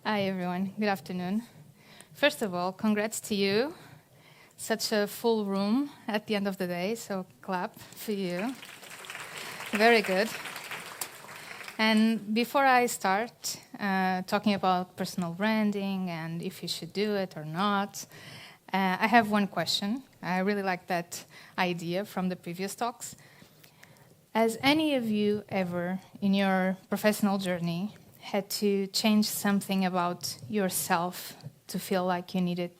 Hi, everyone. Good afternoon. First of all, congrats to you. Such a full room at the end of the day, so clap for you. Very good. And before I start talking about personal branding and if you should do it or not, I have one question. I really like that idea from the previous talks. Has any of you ever, in your professional journey, had to change something about yourself to feel like you needed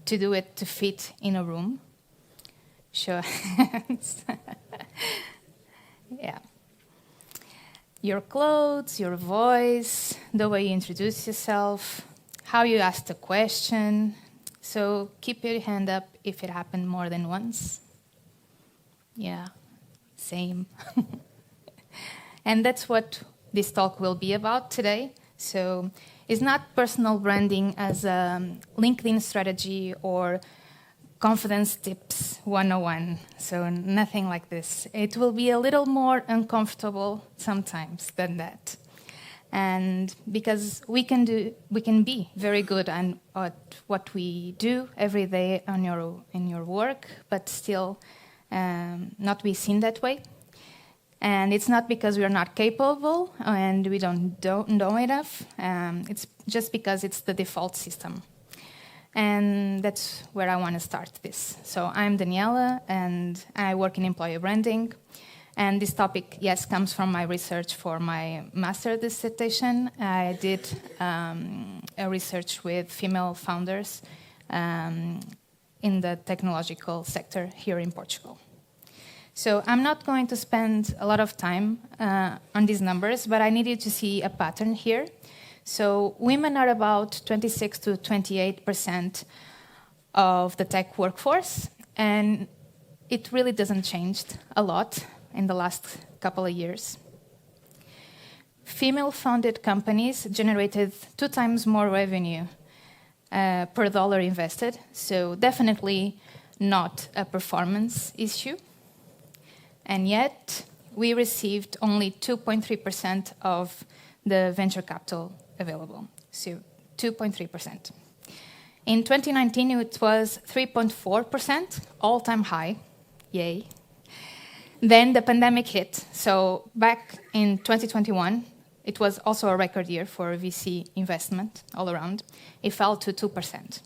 to do it to fit in a room? Show hands. Yeah. Your clothes, your voice, the way you introduce yourself, how you ask the question. So keep your hand up if it happened more than once. Yeah, same. And that's what this talk will be about today. So it's not personal branding as a LinkedIn strategy or confidence tips 101. So nothing like this. It will be a little more uncomfortable sometimes than that. And because we can be very good at what we do every day in your work, but still not be seen that way. And it's not because we are not capable and we don't know enough. It's just because it's the default system. And that's where I want to start this. So I'm Daniela, and I work in employer branding. And this topic, yes, comes from my research for my master's dissertation. I did a research with female founders in the technological sector here in Portugal. So I'm not going to spend a lot of time on these numbers, but I need you to see a pattern here. So women are about 26 to 28% of the tech workforce, and it really doesn't change a lot in the last couple of years. Female-founded companies generated 2 times more revenue per dollar invested, so definitely not a performance issue. And yet, we received only 2.3% of the venture capital available, so 2.3%. In 2019, it was 3.4%, all-time high, yay. Then the pandemic hit, so back in 2021, it was also a record year for VC investment all around. It fell to 2%.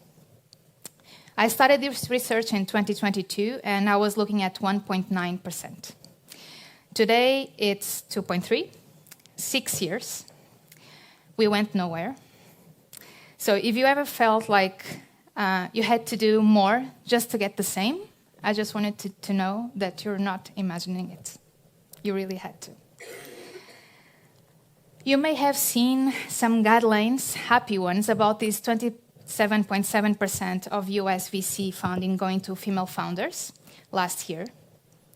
I started this research in 2022, and I was looking at 1.9%. Today, it's 2.3, 6 years. We went nowhere. So if you ever felt like you had to do more just to get the same, I just wanted to know that you're not imagining it. You really had to. You may have seen some guidelines, happy ones, about these 27.7% of US VC funding going to female founders last year.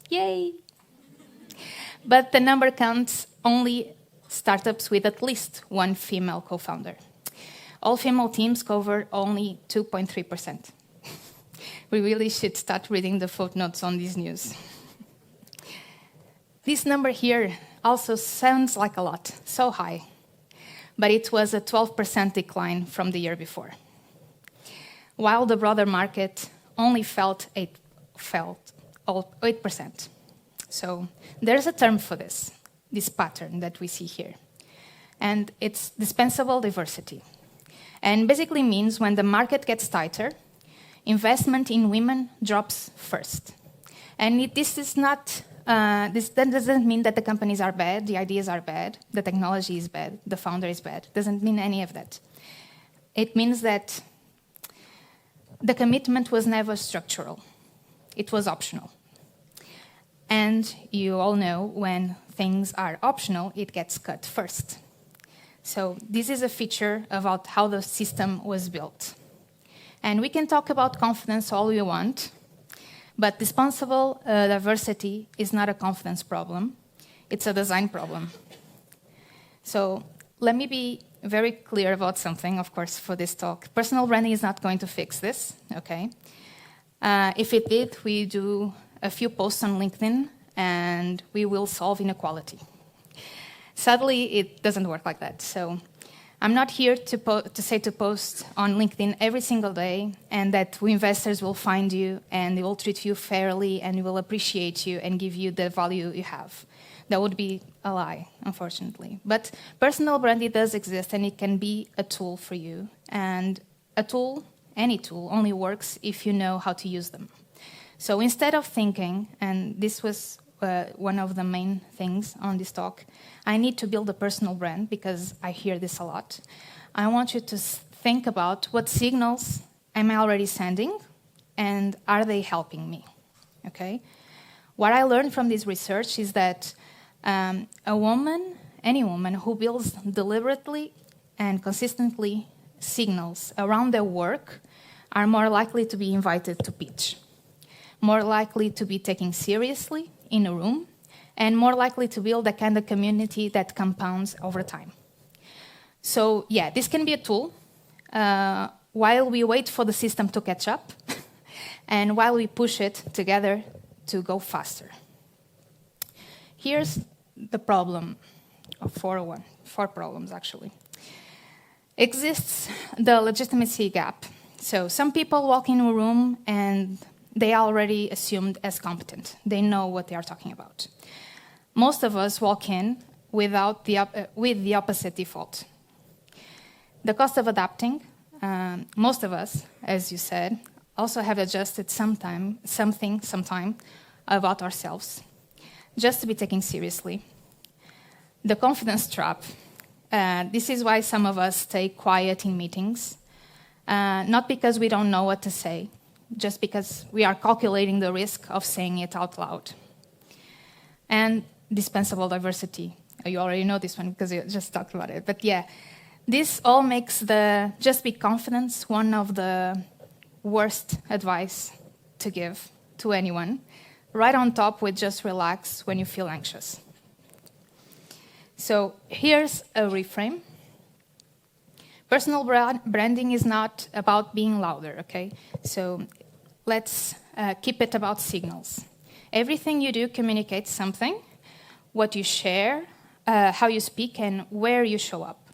Yay! But the number counts only startups with at least one female co-founder. All female teams cover only 2.3%. We really should start reading the footnotes on this news. This number here also sounds like a lot, so high, but it was a 12% decline from the year before, while the broader market only felt 8%. So there's a term for this pattern that we see here, and it's dispensable diversity. And basically means when the market gets tighter, investment in women drops first. And that doesn't mean that the companies are bad, the ideas are bad, the technology is bad, the founder is bad. Doesn't mean any of that. It means that the commitment was never structural. It was optional. And you all know when things are optional, it gets cut first. So this is a feature about how the system was built. And we can talk about confidence all we want, but dispensable diversity is not a confidence problem. It's a design problem. So let me be very clear about something, of course, for this talk. Personal branding is not going to fix this, okay? If it did, we do a few posts on LinkedIn, and we will solve inequality. Sadly, it doesn't work like that. So I'm not here to say to post on LinkedIn every single day and that investors will find you and they will treat you fairly and will appreciate you and give you the value you have. That would be a lie, unfortunately. But personal branding does exist and it can be a tool for you. And a tool, any tool, only works if you know how to use them. So instead of thinking, and this was one of the main things on this talk, I need to build a personal brand because I hear this a lot. I want you to think about what signals am I already sending and are they helping me, okay? What I learned from this research is that any woman who builds deliberately and consistently signals around their work are more likely to be invited to pitch, more likely to be taken seriously in a room, and more likely to build a kind of community that compounds over time. So yeah, this can be a tool while we wait for the system to catch up and while we push it together to go faster. Here's the problem, or four problems actually. Exists the legitimacy gap. So some people walk in a room and they are already assumed as competent. They know what they are talking about. Most of us walk in with the opposite default. The cost of adapting, most of us, as you said, also have adjusted something about ourselves, just to be taken seriously. The confidence trap. This is why some of us stay quiet in meetings, not because we don't know what to say, just because we are calculating the risk of saying it out loud. And dispensable diversity. You already know this one because you just talked about it. But yeah, this all makes the just be confident one of the worst advice to give to anyone. Right on top with just relax when you feel anxious. So here's a reframe. Personal branding is not about being louder, okay? So let's keep it about signals. Everything you do communicates something, what you share, how you speak, and where you show up.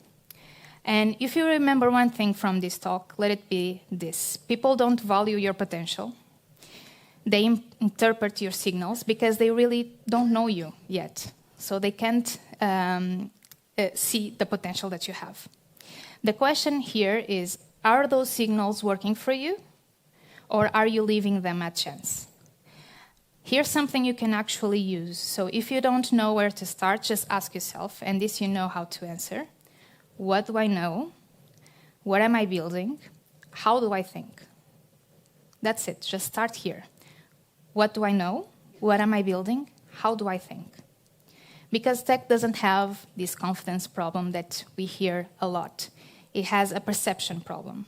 And if you remember one thing from this talk, let it be this. People don't value your potential. They interpret your signals because they really don't know you yet. So they can't see the potential that you have. The question here is, are those signals working for you? Or are you leaving them at chance? Here's something you can actually use. So if you don't know where to start, just ask yourself, and this you know how to answer. What do I know? What am I building? How do I think? That's it. Just start here. What do I know? What am I building? How do I think? Because tech doesn't have this confidence problem that we hear a lot. It has a perception problem.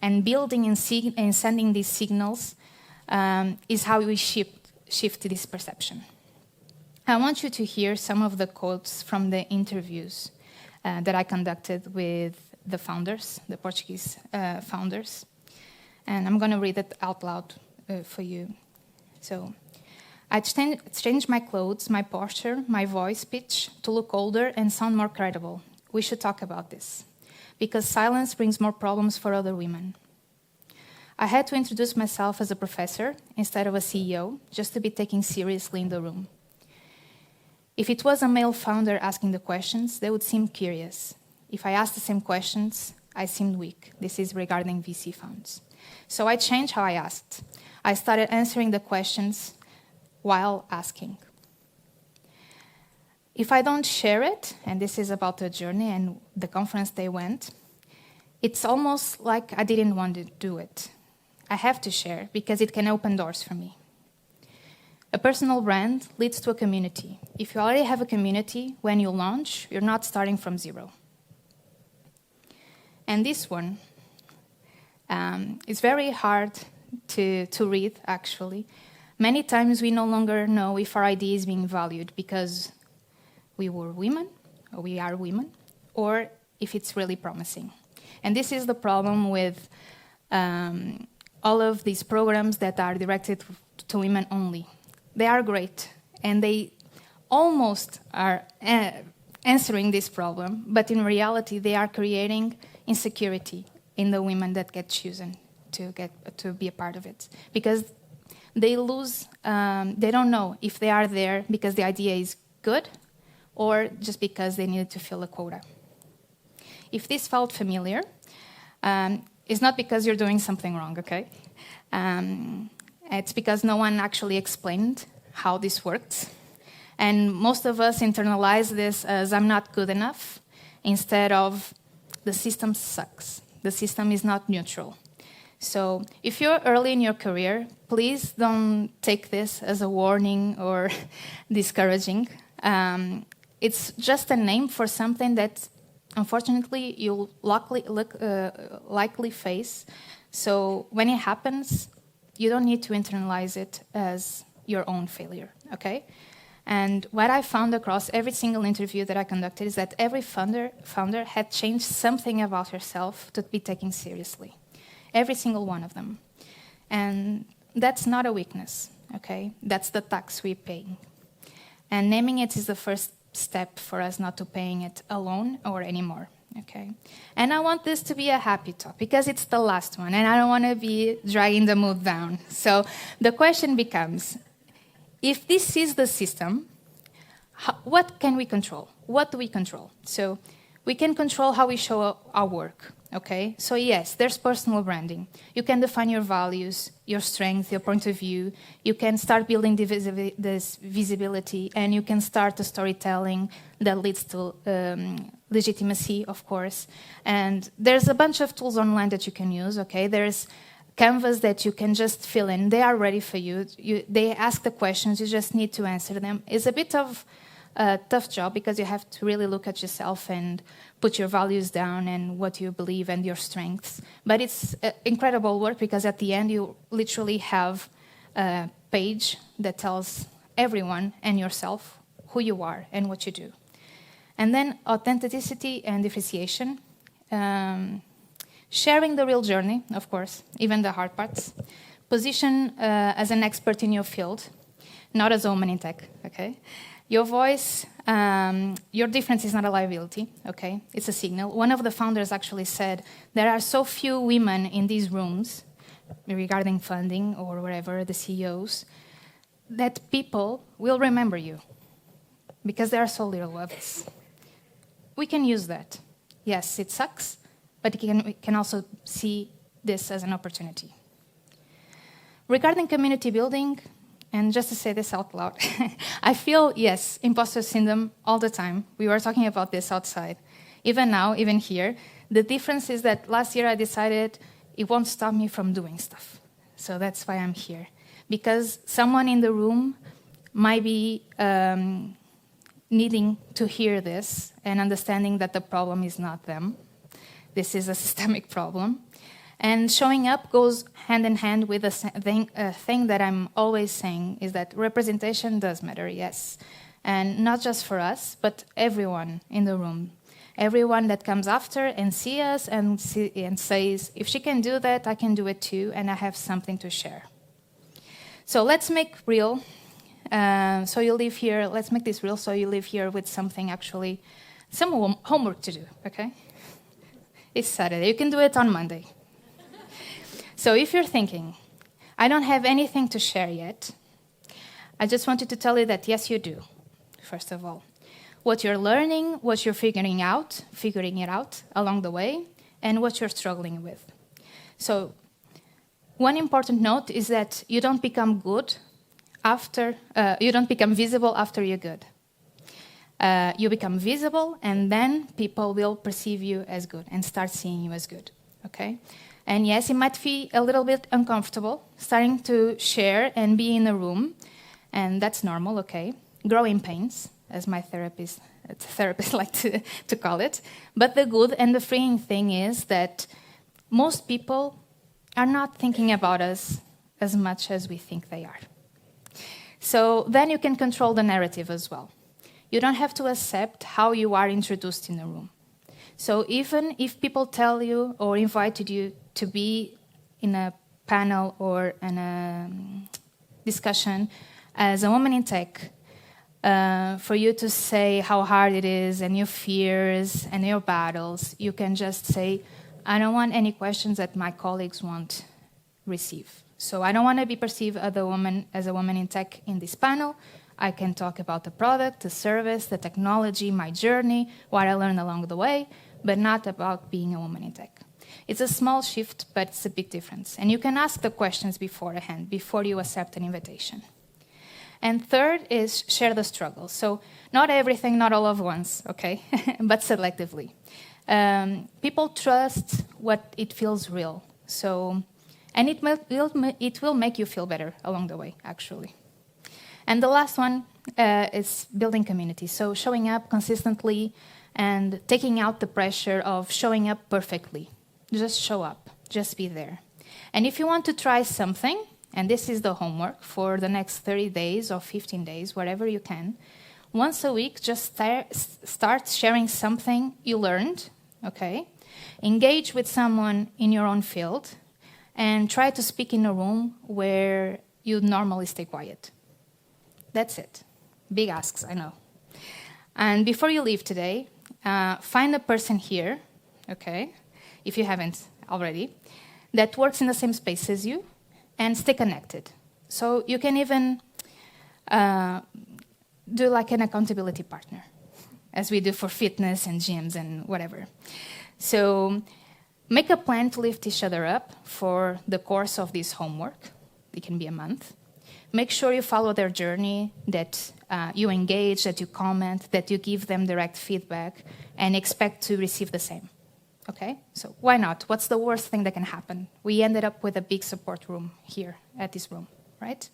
And building and sending these signals is how we shift this perception. I want you to hear some of the quotes from the interviews that I conducted with the founders, the Portuguese founders. And I'm going to read it out loud for you. So, I changed my clothes, my posture, my voice pitch to look older and sound more credible. We should talk about this. Because silence brings more problems for other women. I had to introduce myself as a professor instead of a CEO, just to be taken seriously in the room. If it was a male founder asking the questions, they would seem curious. If I asked the same questions, I seemed weak. This is regarding VC funds. So I changed how I asked. I started answering the questions while asking. If I don't share it, and this is about the journey and the conference they went, it's almost like I didn't want to do it. I have to share because it can open doors for me. A personal brand leads to a community. If you already have a community, when you launch, you're not starting from zero. And this one is very hard to read, actually. Many times we no longer know if our idea is being valued because we were women, or we are women, or if it's really promising. And this is the problem with all of these programs that are directed to women only. They are great, and they almost are answering this problem, but in reality, they are creating insecurity in the women that get chosen to be a part of it, because they lose. They don't know if they are there because the idea is good, or just because they needed to fill a quota. If this felt familiar, it's not because you're doing something wrong, okay? It's because no one actually explained how this works. And most of us internalize this as I'm not good enough, instead of the system sucks. The system is not neutral. So if you're early in your career, please don't take this as a warning or discouraging. It's just a name for something that, unfortunately, you'll likely face. So when it happens, you don't need to internalize it as your own failure, okay? And what I found across every single interview that I conducted is that every founder had changed something about herself to be taken seriously. Every single one of them. And that's not a weakness, okay? That's the tax we pay. And naming it is the first step for us not to paying it alone or anymore, okay? And I want this to be a happy talk because it's the last one and I don't want to be dragging the mood down. So the question becomes, if this is the system, what can we control? What do we control? So we can control how we show our work, okay? So yes, there's personal branding. You can define your values, your strength, your point of view. You can start building this visibility, and you can start the storytelling that leads to legitimacy, of course. And there's a bunch of tools online that you can use, okay? There's canvas that you can just fill in. They are ready for you. They ask the questions, you just need to answer them. It's a bit of a tough job because you have to really look at yourself and put your values down and what you believe and your strengths. But it's incredible work because at the end you literally have a page that tells everyone and yourself who you are and what you do. And then authenticity and differentiation. Sharing the real journey, of course, even the hard parts. Position as an expert in your field, not as a woman in tech, okay? Your voice, your difference is not a liability, okay? It's a signal. One of the founders actually said, there are so few women in these rooms, regarding funding or whatever, the CEOs, that people will remember you because there are so little of us. We can use that. Yes, it sucks, but we can also see this as an opportunity. Regarding community building, and just to say this out loud, I feel, yes, imposter syndrome all the time. We were talking about this outside. Even now, even here, the difference is that last year I decided it won't stop me from doing stuff. So that's why I'm here. Because someone in the room might be needing to hear this and understanding that the problem is not them. This is a systemic problem. And showing up goes hand in hand with a thing that I'm always saying is that representation does matter, yes. And not just for us, but everyone in the room. Everyone that comes after and sees us and says, if she can do that, I can do it too, and I have something to share. So let's make real. So you live here, let's make this real, so you live here with something actually, some homework to do, okay? It's Saturday, you can do it on Monday. So if you're thinking, I don't have anything to share yet, I just wanted to tell you that yes, you do, first of all. What you're learning, what you're figuring it out along the way, and what you're struggling with. So one important note is that you don't become good you don't become visible after you're good. You become visible, and then people will perceive you as good and start seeing you as good, okay? And yes, it might feel a little bit uncomfortable starting to share and be in a room, and that's normal, okay? Growing pains, as my therapists like to call it. But the good and the freeing thing is that most people are not thinking about us as much as we think they are. So then you can control the narrative as well. You don't have to accept how you are introduced in the room. So even if people tell you or invited you to be in a panel or in a discussion as a woman in tech, for you to say how hard it is and your fears and your battles, you can just say, I don't want any questions that my colleagues won't receive. So I don't want to be perceived as a woman in tech in this panel. I can talk about the product, the service, the technology, my journey, what I learned along the way, but not about being a woman in tech. It's a small shift, but it's a big difference. And you can ask the questions beforehand, before you accept an invitation. And third is share the struggle. So not everything, not all at once, okay, but selectively. People trust what it feels real. So, and it will make you feel better along the way, actually. And the last one is building community. So showing up consistently and taking out the pressure of showing up perfectly. Just show up, just be there. And if you want to try something, and this is the homework for the next 30 days or 15 days, whatever you can, once a week, just start sharing something you learned, okay? Engage with someone in your own field, and try to speak in a room where you normally stay quiet. That's it. Big asks, I know. And before you leave today, find a person here, okay, if you haven't already, that works in the same space as you, and stay connected. So you can even do like an accountability partner, as we do for fitness and gyms and whatever. So make a plan to lift each other up for the course of this homework. It can be a month. Make sure you follow their journey, that you engage, that you comment, that you give them direct feedback, and expect to receive the same. Okay? So why not? What's the worst thing that can happen? We ended up with a big support room here at this room, right?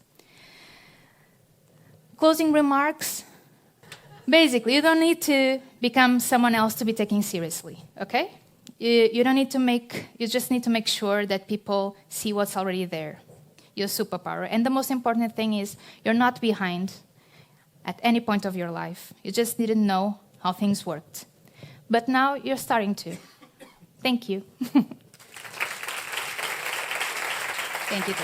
Closing remarks. Basically, you don't need to become someone else to be taken seriously, okay? You don't need to you just need to make sure that people see what's already there, your superpower. And the most important thing is you're not behind at any point of your life. You just didn't know how things worked. But now you're starting to. Thank you. Thank you.